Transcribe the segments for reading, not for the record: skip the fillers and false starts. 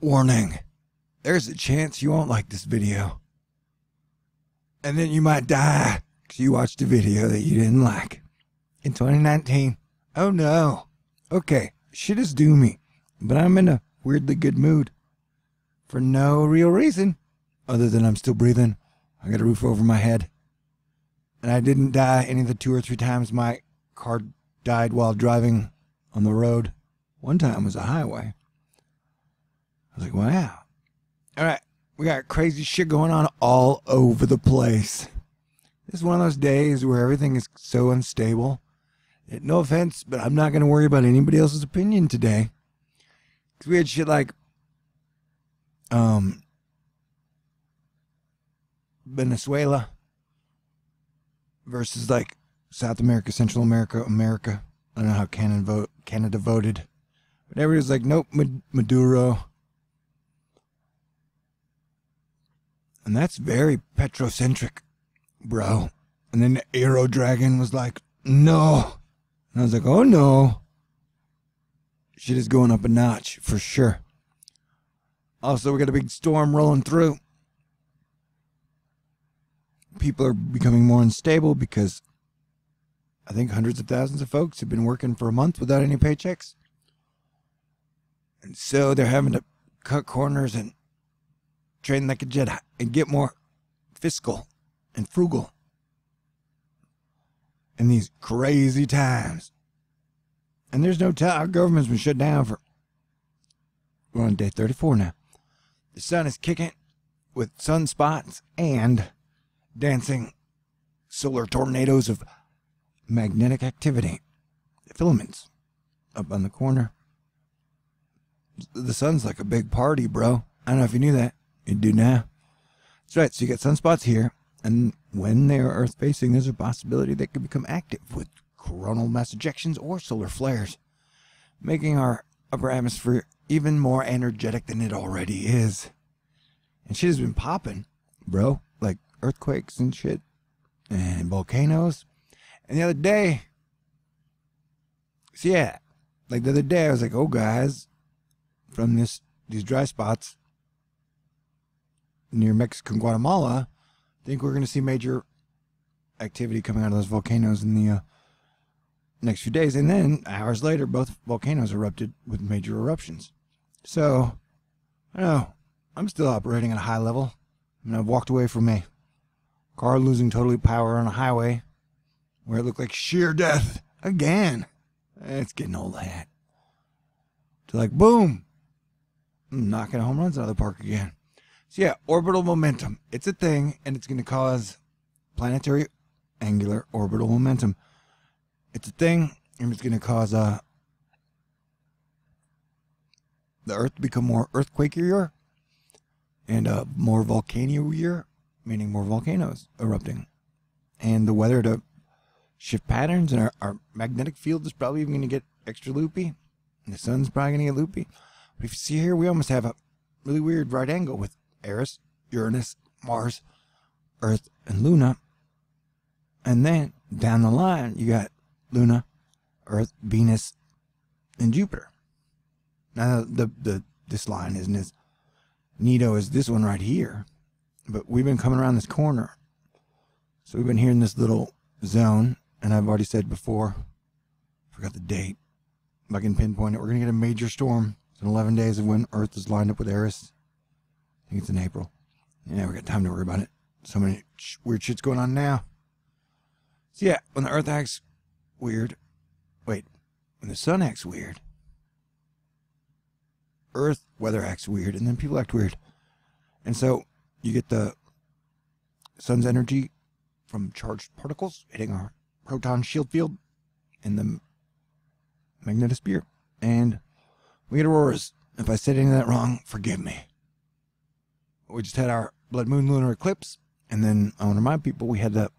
Warning. There's a chance you won't like this video. And then you might die because you watched a video that you didn't like. In 2019. Oh no. Okay, shit is doomy. But I'm in a weirdly good mood. For no real reason. Other than I'm still breathing. I got a roof over my head. And I didn't die any of the 2 or 3 times my car died while driving on the road. One time was a highway. I was like, wow. Alright, we got crazy shit going on all over the place. This is one of those days where everything is so unstable. No offense, but I'm not going to worry about anybody else's opinion today. Because we had shit like Venezuela versus like South America, Central America, America. I don't know how Canada voted. But everybody was like, nope, Maduro. And that's very petrocentric, bro. And then the Aero Dragon was like, no. And I was like, oh no. Shit is going up a notch, for sure. Also, we got a big storm rolling through. People are becoming more unstable because I think hundreds of thousands of folks have been working for a month without any paychecks. And so they're having to cut corners and train like a Jedi and get more fiscal and frugal in these crazy times. And there's no time. Our government's been shut down for, we're on day 34 now. The sun is kicking with sunspots and dancing solar tornadoes of magnetic activity. Filaments up on the corner. The sun's like a big party, bro. I don't know if you knew that. You do now. That's right. So you got sunspots here, and when they are Earth facing, there's a possibility they could become active with coronal mass ejections or solar flares, making our upper atmosphere even more energetic than it already is. And shit has been popping, bro. Like earthquakes and shit, and volcanoes. And the other day, so yeah, like the other day, I was like, oh guys, from these dry spots near Mexico and Guatemala, I think we're going to see major activity coming out of those volcanoes in the next few days. And then hours later, both volcanoes erupted with major eruptions. So, I don't know, I'm still operating at a high level. I mean, I've walked away from a car losing totally power on a highway where it looked like sheer death again. It's getting old hat. To like, boom, I'm knocking home runs out of the park again. So yeah, orbital momentum. It's a thing, and it's going to cause planetary angular orbital momentum. It's a thing, and it's going to cause the Earth to become more earthquakier and more volcano-ier, meaning more volcanoes erupting. And the weather to shift patterns, and our magnetic field is probably even going to get extra loopy. And the sun's probably going to get loopy. But if you see here, we almost have a really weird right angle with Eris, Uranus, Mars, Earth, and Luna. And then down the line, you got Luna, Earth, Venus, and Jupiter. Now, this line isn't as neato as this one right here, but we've been coming around this corner. So we've been here in this little zone, and I've already said before, forgot the date, if I can pinpoint it, we're going to get a major storm. It's in 11 days of when Earth is lined up with Eris. I think it's in April. Yeah, we got time to worry about it. So many weird shit's going on now. So yeah, when the Earth acts weird, when the sun acts weird, Earth weather acts weird, and then people act weird. And so you get the sun's energy from charged particles hitting our proton shield field in the magnetosphere, and we get auroras. If I said any of that wrong, forgive me. We just had our blood moon lunar eclipse, and then I want to remind people we had the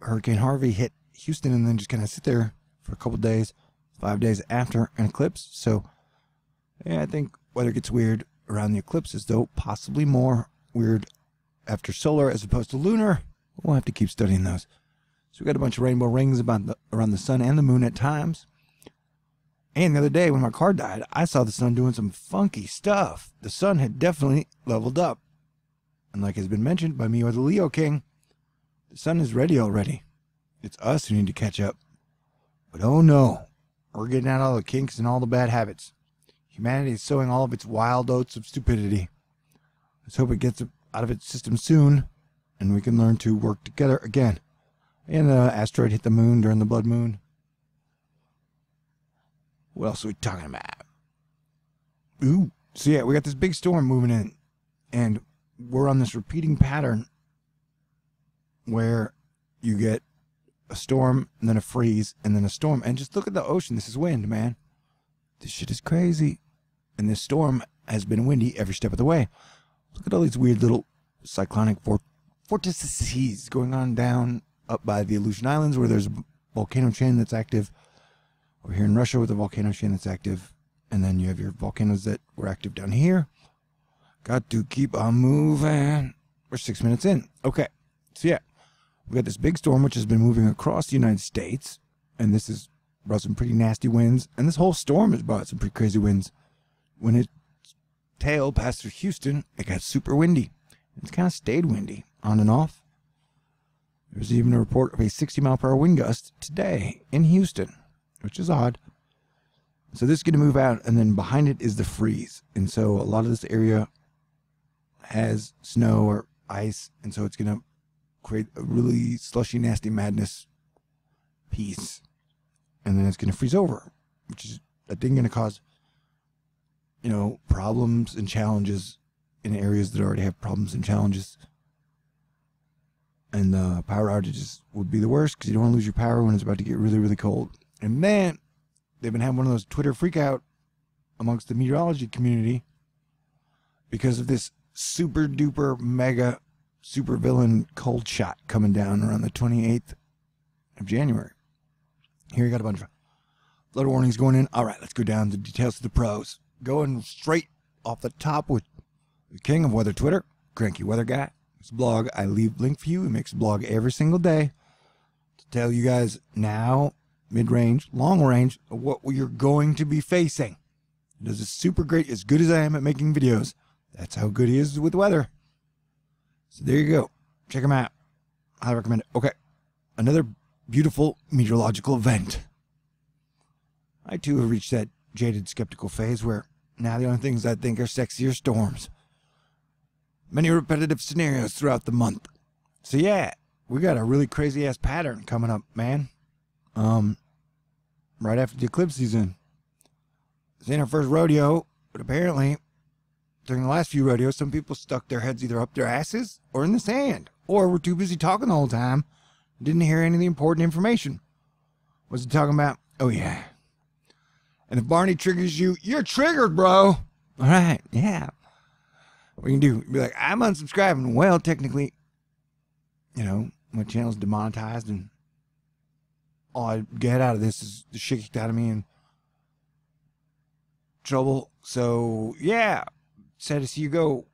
Hurricane Harvey hit Houston and then just kind of sit there for a couple days, 5 days after an eclipse. So yeah, I think weather gets weird around the eclipses, though possibly more weird after solar as opposed to lunar. We'll have to keep studying those. So we got a bunch of rainbow rings around the sun and the moon at times. And the other day when my car died, I saw the sun doing some funky stuff. The sun had definitely leveled up. And like has been mentioned by me or the Leo King, the sun is ready already. It's us who need to catch up. But oh no, we're getting out all the kinks and all the bad habits. Humanity is sowing all of its wild oats of stupidity. Let's hope it gets out of its system soon, and we can learn to work together again. And the asteroid hit the moon during the blood moon. What else are we talking about? Ooh, so yeah, we got this big storm moving in, and we're on this repeating pattern where you get a storm, and then a freeze, and then a storm. And just look at the ocean. This is wind, man. This shit is crazy. And this storm has been windy every step of the way. Look at all these weird little cyclonic vortices going on down up by the Aleutian Islands, where there's a volcano chain that's active. We're here in Russia with a volcano chain that's active. And then you have your volcanoes that were active down here. Got to keep on moving. We're 6 minutes in. Okay. So yeah, we got this big storm which has been moving across the United States. And this has brought some pretty nasty winds. And this whole storm has brought some pretty crazy winds. When its tail passed through Houston, it got super windy. It's kind of stayed windy, on and off. There's even a report of a 60-mile-per-hour wind gust today in Houston, which is odd. So this is going to move out, and then behind it is the freeze. And so a lot of this area has snow or ice, and so it's going to create a really slushy, nasty madness piece. And then it's going to freeze over, which is, I think, going to cause, you know, problems and challenges in areas that already have problems and challenges. And power outages would be the worst because you don't want to lose your power when it's about to get really, really cold. And then they've been having one of those Twitter freakout amongst the meteorology community because of this super duper mega super villain cold shot coming down around the 28th of January. Here you got a bunch of flood warnings going in. All right, let's go down to the details of the pros. Going straight off the top with the king of weather Twitter, crankywxguy. His blog, I leave link for you. He makes a blog every single day to tell you guys now, mid-range, long-range, what you're going to be facing. He does a super great, as good as I am at making videos. That's how good he is with weather. So there you go. Check him out. I recommend it. Okay, another beautiful meteorological event. I too have reached that jaded skeptical phase where now the only things I think are sexy are storms. Many repetitive scenarios throughout the month. So yeah, we got a really crazy ass pattern coming up, man. Right after the eclipse season. This ain't our first rodeo, but apparently during the last few rodeos, some people stuck their heads either up their asses or in the sand, or were too busy talking the whole time and didn't hear any of the important information. What's he talking about? Oh yeah. And if Barney triggers you, you're triggered, bro. All right, yeah. What you can do, be like, I'm unsubscribing. Well, technically, you know, my channel's demonetized, and all I get out of this is the shit kicked out of me and trouble. So, yeah, sad to see you go.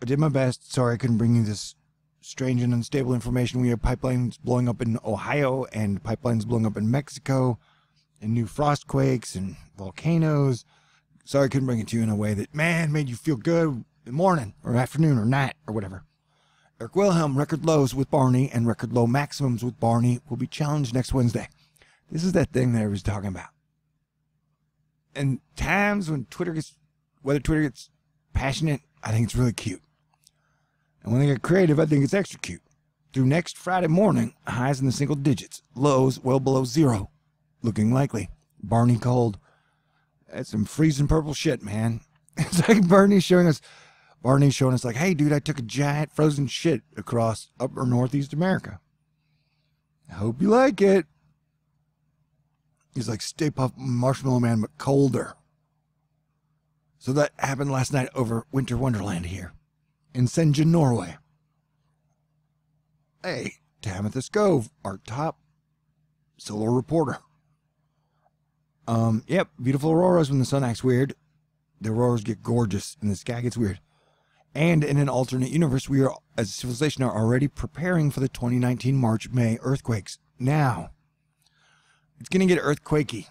I did my best. Sorry I couldn't bring you this strange and unstable information. We have pipelines blowing up in Ohio and pipelines blowing up in Mexico and new frost quakes and volcanoes. Sorry I couldn't bring it to you in a way that, man, made you feel good. Morning or afternoon or night or whatever. Eric Wilhelm, record lows with Barney and record low maximums with Barney will be challenged next Wednesday. This is that thing that I was talking about. And times when whether Twitter gets passionate, I think it's really cute. And when they get creative, I think it's extra cute. Through next Friday morning, highs in the single digits, lows well below zero. Looking likely. Barney cold. That's some freezing purple shit, man. It's like Barney's showing us like, hey, dude, I took a giant frozen shit across upper Northeast America. I hope you like it. He's like Stay Puft Marshmallow Man, but colder. So that happened last night over Winter Wonderland here in Senja, Norway. Hey, Tamitha Skov, our top solar reporter. Yep, beautiful auroras when the sun acts weird. The auroras get gorgeous and the sky gets weird. And in an alternate universe, we are, as a civilization, are already preparing for the 2019 March-May earthquakes. Now, it's going to get earthquakey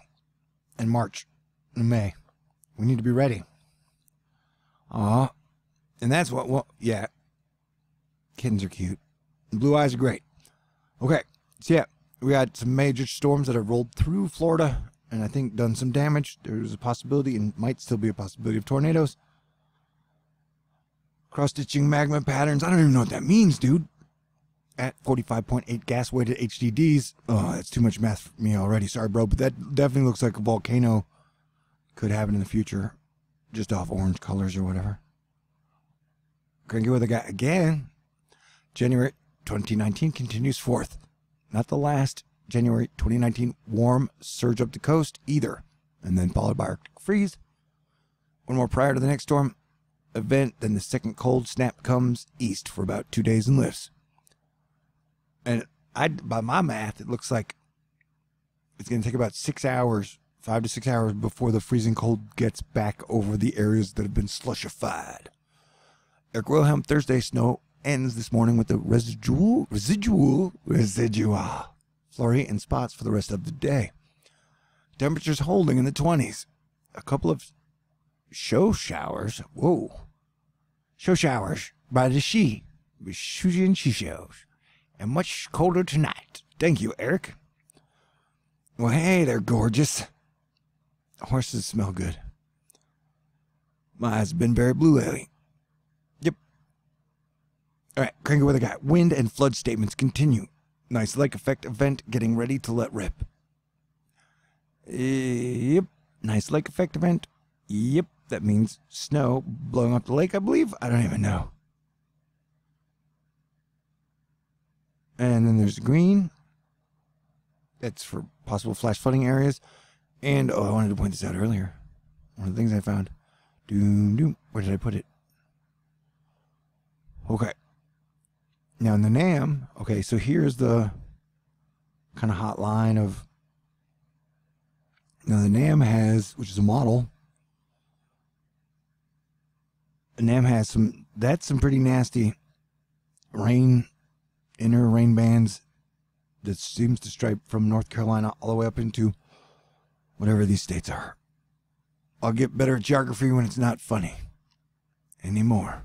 in March. in May. We need to be ready. And that's what, well, yeah. Kittens are cute. And blue eyes are great. Okay, so yeah, we got some major storms that have rolled through Florida and I think done some damage. There's a possibility, and might still be a possibility, of tornadoes. Cross-stitching magma patterns. I don't even know what that means, dude. At 45.8 gas-weighted HDDs. Oh, that's too much math for me already. Sorry, bro, but that definitely looks like a volcano could happen in the future. Just off orange colors or whatever. crankywxguy again. January 2019 continues forth. Not the last January 2019 warm surge up the coast either. And then followed by Arctic freeze. One more prior to the next storm event, then the second cold snap comes east for about 2 days and lifts. And by my math, it looks like it's going to take about 6 hours, 5 to 6 hours before the freezing cold gets back over the areas that have been slushified. Eric Wilhelm Thursday snow ends this morning with the residual flurry and spots for the rest of the day. Temperatures holding in the 20s. A couple of show showers. Whoa. Show showers by the she. With Shuji and she shows. And much colder tonight. Thank you, Eric. Well, hey, they're gorgeous. Horses smell good. My eyes have been very blue lately. Yep. All right, crankywxguy. Wind and flood statements continue. Nice lake effect event getting ready to let rip. Yep. Nice lake effect event. Yep. That means snow blowing up the lake, I believe. I don't even know. And then there's green. That's for possible flash flooding areas. And, oh, I wanted to point this out earlier. One of the things I found. Doom, doom. Where did I put it? Okay. Now in the NAM, okay, so here's the kind of hot line of, now the NAM has, which is a model, the NAM has some, that's some pretty nasty rain, inner rain bands that seems to stripe from North Carolina all the way up into whatever these states are. I'll get better at geography when it's not funny anymore.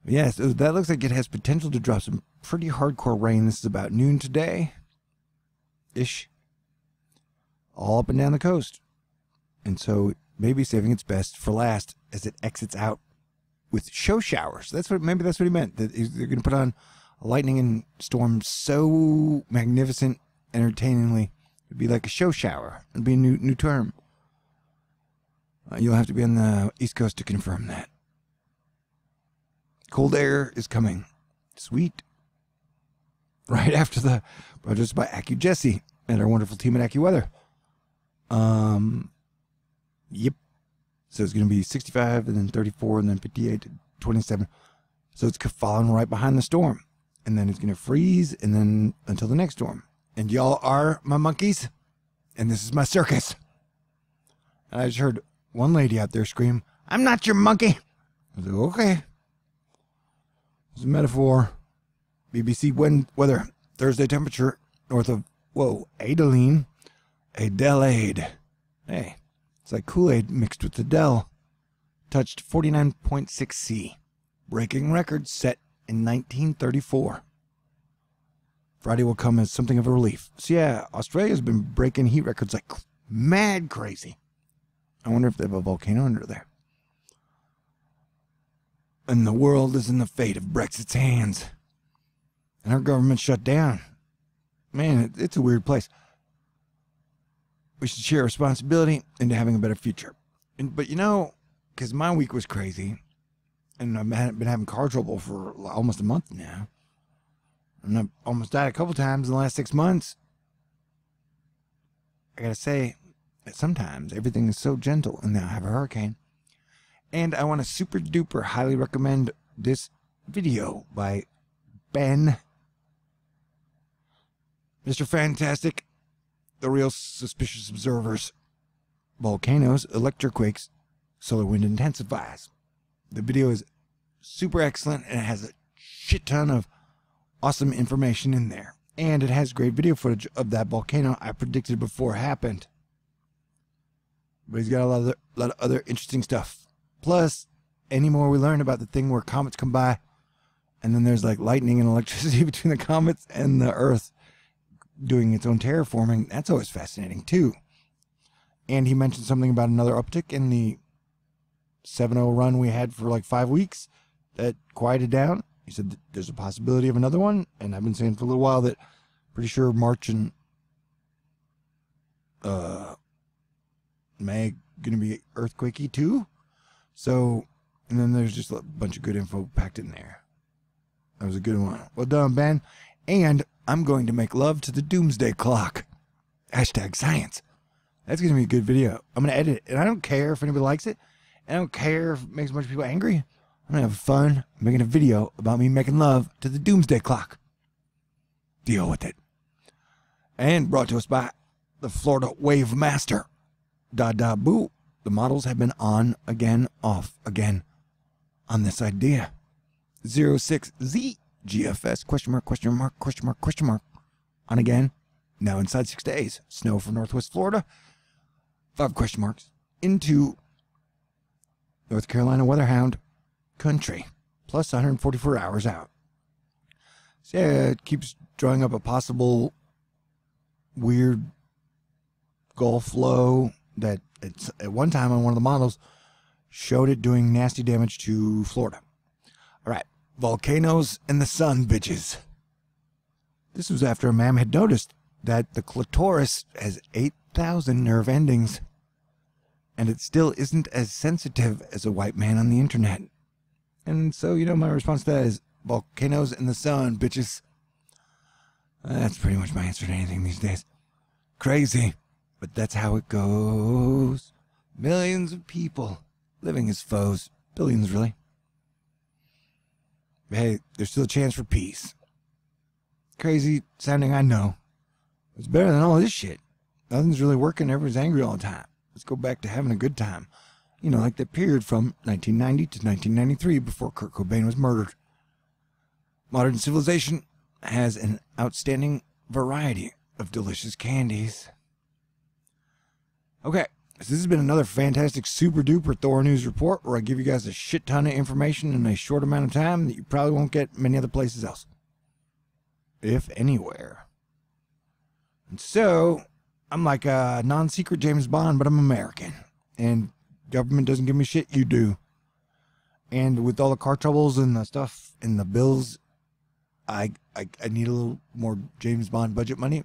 Yes, that looks like it has potential to drop some pretty hardcore rain. This is about noon today-ish. All up and down the coast. And so maybe saving its best for last as it exits out with show showers. Maybe that's what he meant. That they're going to put on a lightning and storm so magnificent, entertainingly. It'd be like a show shower. It'd be a new term. You'll have to be on the East Coast to confirm that. Cold air is coming. Sweet. Right after the projects by AccuJesse and our wonderful team at AccuWeather. Yep. So it's going to be 65 and then 34 and then 58 to 27. So it's following right behind the storm. And then it's going to freeze and then until the next storm. And y'all are my monkeys. And this is my circus. And I just heard one lady out there scream, "I'm not your monkey." I was like, okay. It's a metaphor. BBC weather. Thursday temperature north of, Adelaide. Adelaide. Hey, it's like Kool-Aid mixed with Adele. Touched 49.6 C. Breaking records set in 1934. Friday will come as something of a relief. So yeah, Australia's been breaking heat records like mad crazy. I wonder if they have a volcano under there. And the world is in the fate of Brexit's hands. And our government shut down. Man, it's a weird place. We should share responsibility into having a better future. But you know, because my week was crazy, and I've been having car trouble for almost a month now. And I've almost died a couple times in the last 6 months. I gotta say that sometimes everything is so gentle, and now I have a hurricane. And I want to super duper highly recommend this video by Ben, Mr. Fantastic, The Real Suspicious Observers, Volcanoes, Electroquakes, Solar Wind Intensifies. The video is super excellent, and it has a shit ton of awesome information in there. And it has great video footage of that volcano I predicted before it happened. But he's got a lot of other interesting stuff. Plus, any more we learn about the thing where comets come by, and then there's like lightning and electricity between the comets and the Earth doing its own terraforming, that's always fascinating too. And he mentioned something about another uptick in the 7-0 run we had for like 5 weeks that quieted down. He said that there's a possibility of another one, and I've been saying for a little while that pretty sure March and May gonna be earthquakey too. So, and then there's just a bunch of good info packed in there. That was a good one. Well done, Ben. And I'm going to make love to the doomsday clock. #science. That's going to be a good video. I'm going to edit it. And I don't care if anybody likes it. I don't care if it makes a bunch of people angry. I'm going to have fun making a video about me making love to the doomsday clock. Deal with it. And brought to us by the Florida Wave Master. Boo. The models have been on again, off again on this idea. 06Z GFS question mark on again. Now inside 6 days. Snow for Northwest Florida. 5 question marks into North Carolina Weatherhound country. Plus 144 hours out. So yeah, it keeps drawing up a possible weird Gulf low that it's at one time on one of the models showed it doing nasty damage to Florida. All right, volcanoes and the sun, bitches. This was after a ma'am had noticed that the clitoris has 8,000 nerve endings, and it still isn't as sensitive as a white man on the internet. And so, you know, my response to that is volcanoes and the sun, bitches. That's pretty much my answer to anything these days. Crazy, but that's how it goes. Millions of people living as foes. Billions, really. But hey, there's still a chance for peace. Crazy sounding, I know. It's better than all this shit. Nothing's really working. Everyone's angry all the time. Let's go back to having a good time. You know, like that period from 1990 to 1993 before Kurt Cobain was murdered. Modern civilization has an outstanding variety of delicious candies. Okay, so this has been another fantastic super duper Thor news report where I give you guys a shit ton of information in a short amount of time that you probably won't get many other places else. If anywhere. And so, I'm like a non-secret James Bond, but I'm American. And government doesn't give me shit, you do. And with all the car troubles and the stuff and the bills, I need a little more James Bond budget money,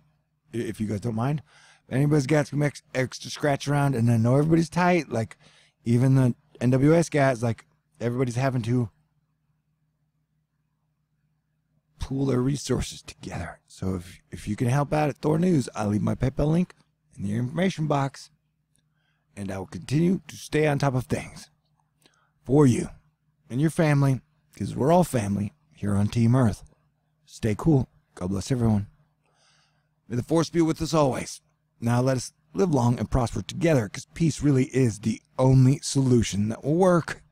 if you guys don't mind. If anybody's got some extra scratch around, and I know everybody's tight, like even the NWS guys, like everybody's having to pool their resources together. So if you can help out at Thor News, I'll leave my PayPal link in the information box, and I will continue to stay on top of things for you and your family, because we're all family here on Team Earth. Stay cool. God bless everyone. May the force be with us always. Now let us live long and prosper together, because peace really is the only solution that will work.